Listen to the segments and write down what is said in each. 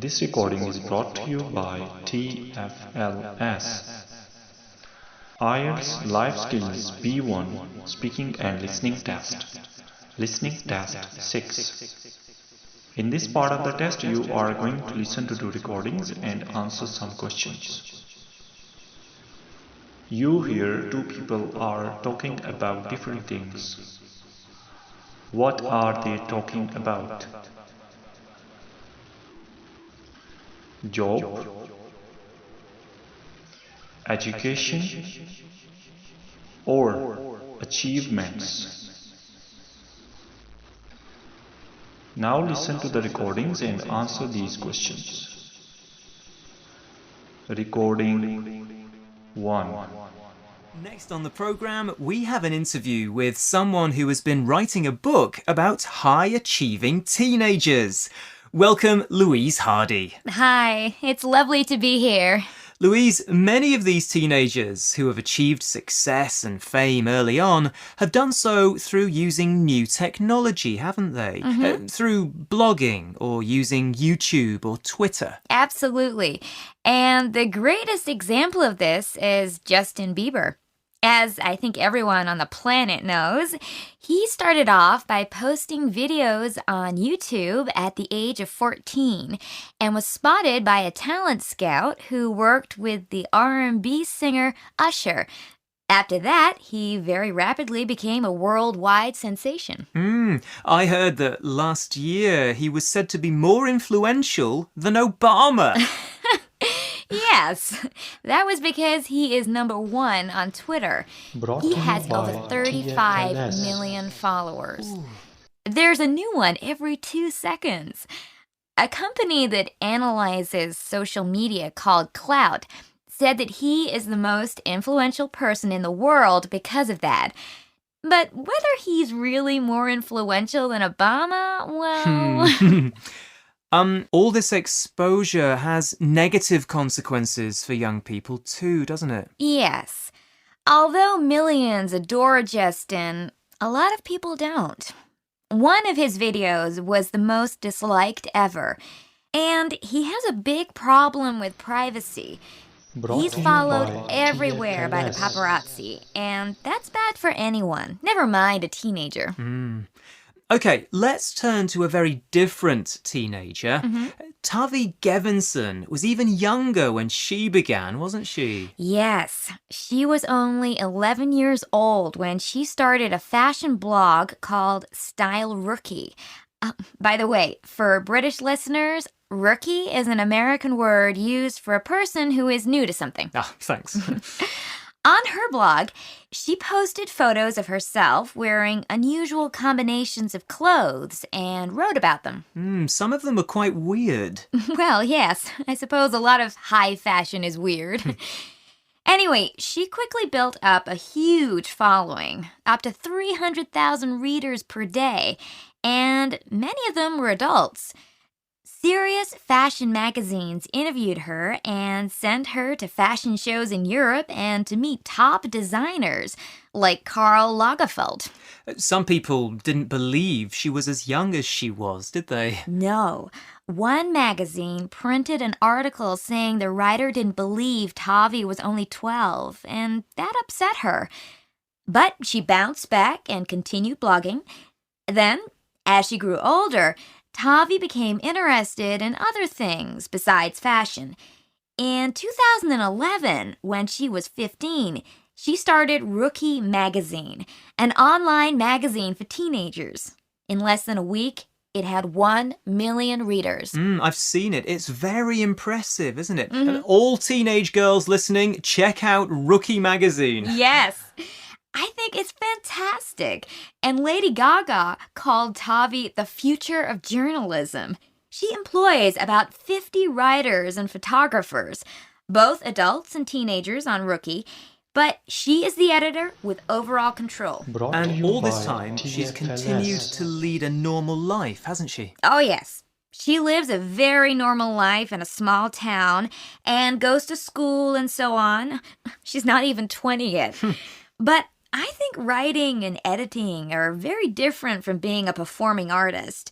This recording is brought to you by TFLS. IELTS Life Skills B1 Speaking and Listening Test. Listening Test 6. In this part of the test, you are going to listen to 2 recordings and answer some questions. You hear 2 people are talking about different things. What are they talking about? Job, education, or achievements. Now listen to the recordings and answer these questions. Recording 1. Next on the program, we have an interview with someone who has been writing a book about high-achieving teenagers. Welcome, Louise Hardy. Hi, it's lovely to be here. Louise, many of these teenagers who have achieved success and fame early on have done so through using new technology, haven't they? Through blogging or using YouTube or Twitter. Absolutely. And the greatest example of this is Justin Bieber. As I think everyone on the planet knows, he started off by posting videos on YouTube at the age of 14 and was spotted by a talent scout who worked with the R&B singer Usher. After that, he very rapidly became a worldwide sensation. I heard that last year he was said to be more influential than Obama. Yes, that was because he is #1 on Twitter. He has over 35 million followers. There's a new one every 2 seconds. A company that analyzes social media called Clout said that he is the most influential person in the world because of that. But whether he's really more influential than Obama, well... All this exposure has negative consequences for young people too, doesn't it? Yes. Although millions adore Justin, a lot of people don't. One of his videos was the most disliked ever, and he has a big problem with privacy. He's followed everywhere by the paparazzi, and that's bad for anyone, never mind a teenager. Okay, let's turn to a very different teenager. Tavi Gevinson was even younger when she began, wasn't she? Yes, she was only 11 years old when she started a fashion blog called Style Rookie. By the way, for British listeners, rookie is an American word used for a person who is new to something. Thanks. On her blog, she posted photos of herself wearing unusual combinations of clothes and wrote about them. Some of them are quite weird. Well, yes, I suppose a lot of high fashion is weird. Anyway, she quickly built up a huge following, up to 300,000 readers per day, and many of them were adults. Serious fashion magazines interviewed her and sent her to fashion shows in Europe and to meet top designers like Karl Lagerfeld. Some people didn't believe she was as young as she was, did they? No. One magazine printed an article saying the writer didn't believe Tavi was only 12, and that upset her. But she bounced back and continued blogging. Then, as she grew older, Tavi became interested in other things besides fashion. In 2011, when she was 15, she started Rookie Magazine, an online magazine for teenagers. In less than a week, it had 1 million readers. I've seen it. It's very impressive, isn't it? All teenage girls listening, check out Rookie Magazine. Yes. I think it's fantastic. And Lady Gaga called Tavi the future of journalism. She employs about 50 writers and photographers, both adults and teenagers on Rookie, but she is the editor with overall control. And all this time, she's continued to lead a normal life, hasn't she? Oh, yes. She lives a very normal life in a small town and goes to school and so on. She's not even 20 yet. But I think writing and editing are very different from being a performing artist.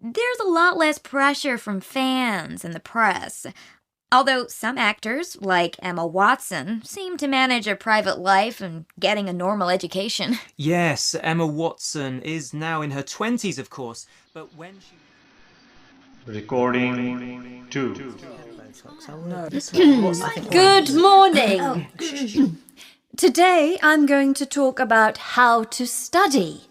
there's a lot less pressure from fans and the press. Although some actors, like Emma Watson, seem to manage a private life and getting a normal education. Yes, Emma Watson is now in her 20s, of course, but when she... Recording 2. Good morning. Today I'm going to talk about how to study.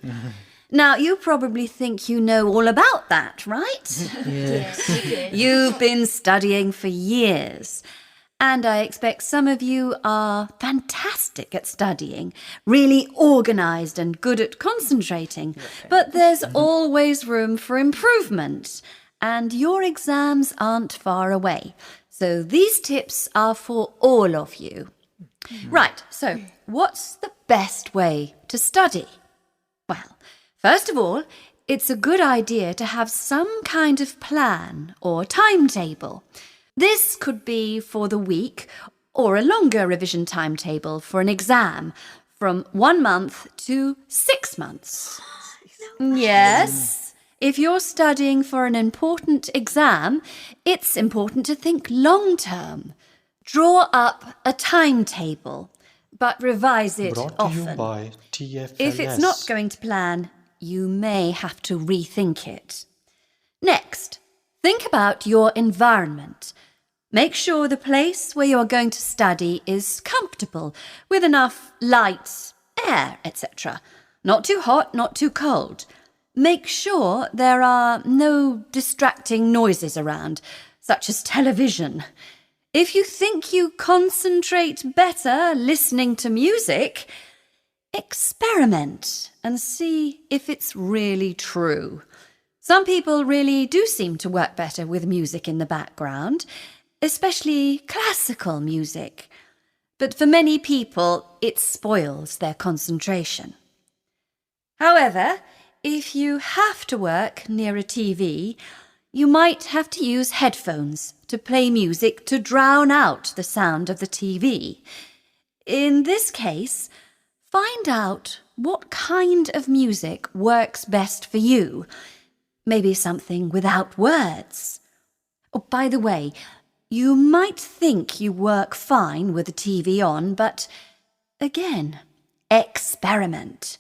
Now, you probably think you know all about that, right? Yes. You've been studying for years. And I expect some of you are fantastic at studying, really organised and good at concentrating. But there's always room for improvement. And your exams aren't far away. So these tips are for all of you. Right, so what's the best way to study? Well, first of all, it's a good idea to have some kind of plan or timetable. This could be for the week or a longer revision timetable for an exam from 1 month to 6 months. Yes, if you're studying for an important exam, it's important to think long term. Draw up a timetable, but revise it Brought to often. you by TFLS. If it's not going to plan, you may have to rethink it. Next, think about your environment. Make sure the place where you are going to study is comfortable, with enough light, air, etc. Not too hot, not too cold. Make sure there are no distracting noises around, such as television. If you think you concentrate better listening to music, experiment and see if it's really true. Some people really do seem to work better with music in the background, especially classical music. But for many people, it spoils their concentration. However, if you have to work near a TV, you might have to use headphones to play music to drown out the sound of the TV. In this case, find out what kind of music works best for you. Maybe something without words. Oh, by the way, you might think you work fine with the TV on, but again, experiment.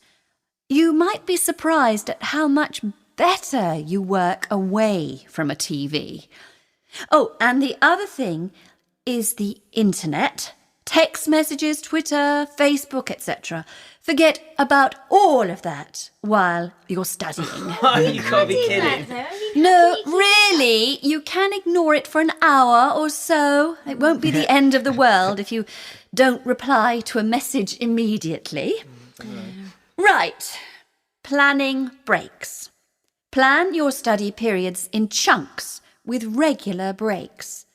You might be surprised at how much better you work away from a TV. Oh, and the other thing is the internet, text messages, Twitter, Facebook, etc. Forget about all of that while you're studying. You can't be kidding. No, really, you can ignore it for an hour or so. It won't be the end of the world if you don't reply to a message immediately. Right, planning breaks. Plan your study periods in chunks with regular breaks.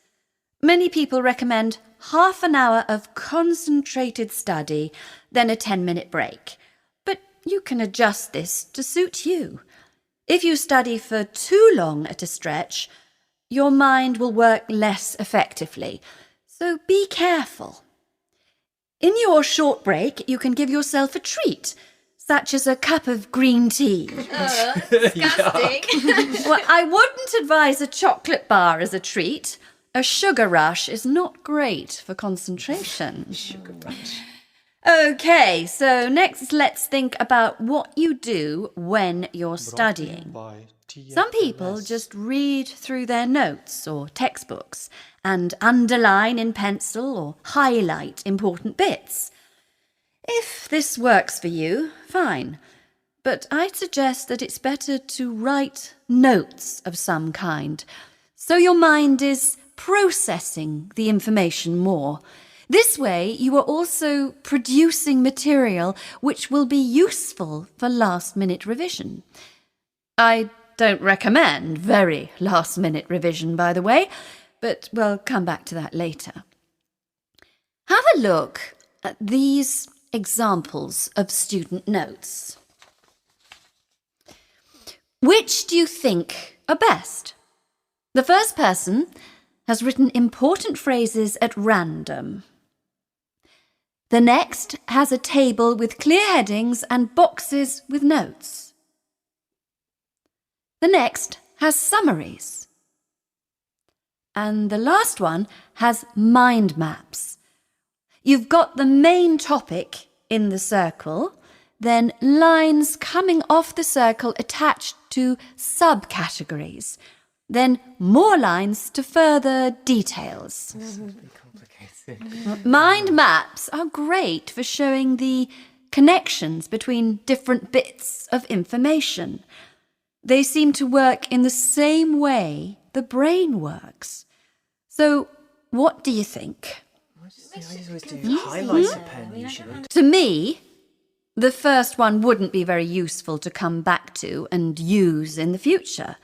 Many people recommend half an hour of concentrated study, then a 10-minute break. But you can adjust this to suit you. If you study for too long at a stretch, your mind will work less effectively. So be careful. In your short break, you can give yourself a treat, such as a cup of green tea. Disgusting. Well, I wouldn't advise a chocolate bar as a treat. A sugar rush is not great for concentration. Sugar rush. Okay, so next let's think about what you do when you're Brought to you studying. by TFLS. Some people just read through their notes or textbooks and underline in pencil or highlight important bits. If this works for you, fine. But I'd suggest that it's better to write notes of some kind, so your mind is processing the information more. This way, you are also producing material which will be useful for last-minute revision. I don't recommend very last-minute revision, by the way, but we'll come back to that later. Have a look at these examples of student notes. Which do you think are best? The first person has written important phrases at random. The next has a table with clear headings and boxes with notes. The next has summaries. And the last one has mind maps. You've got the main topic in the circle, then lines coming off the circle attached to subcategories, then more lines to further details. Mind maps are great for showing the connections between different bits of information. They seem to work in the same way the brain works. So, what do you think? Highlighter pen usually. To me, the first one wouldn't be very useful to come back to and use in the future.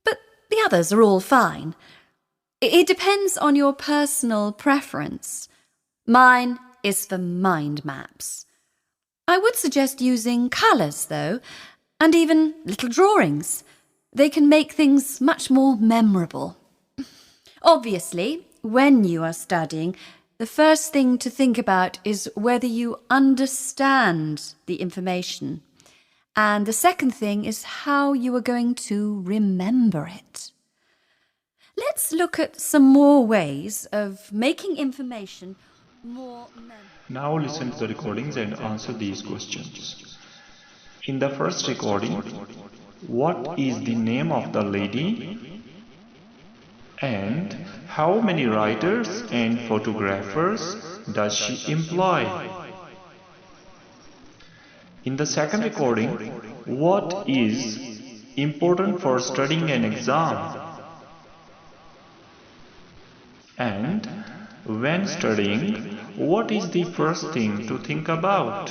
But the others are all fine. It depends on your personal preference. Mine is for mind maps. I would suggest using colours, though, and even little drawings. They can make things much more memorable. Obviously, when you are studying, the first thing to think about is whether you understand the information. And the second thing is how you are going to remember it. Let's look at some more ways of making information more memorable. Now listen to the recordings and answer these questions. In the first recording, what is the name of the lady? And how many writers and photographers does she employ? In the second recording, what is important for studying an exam? And when studying, what is the first thing to think about?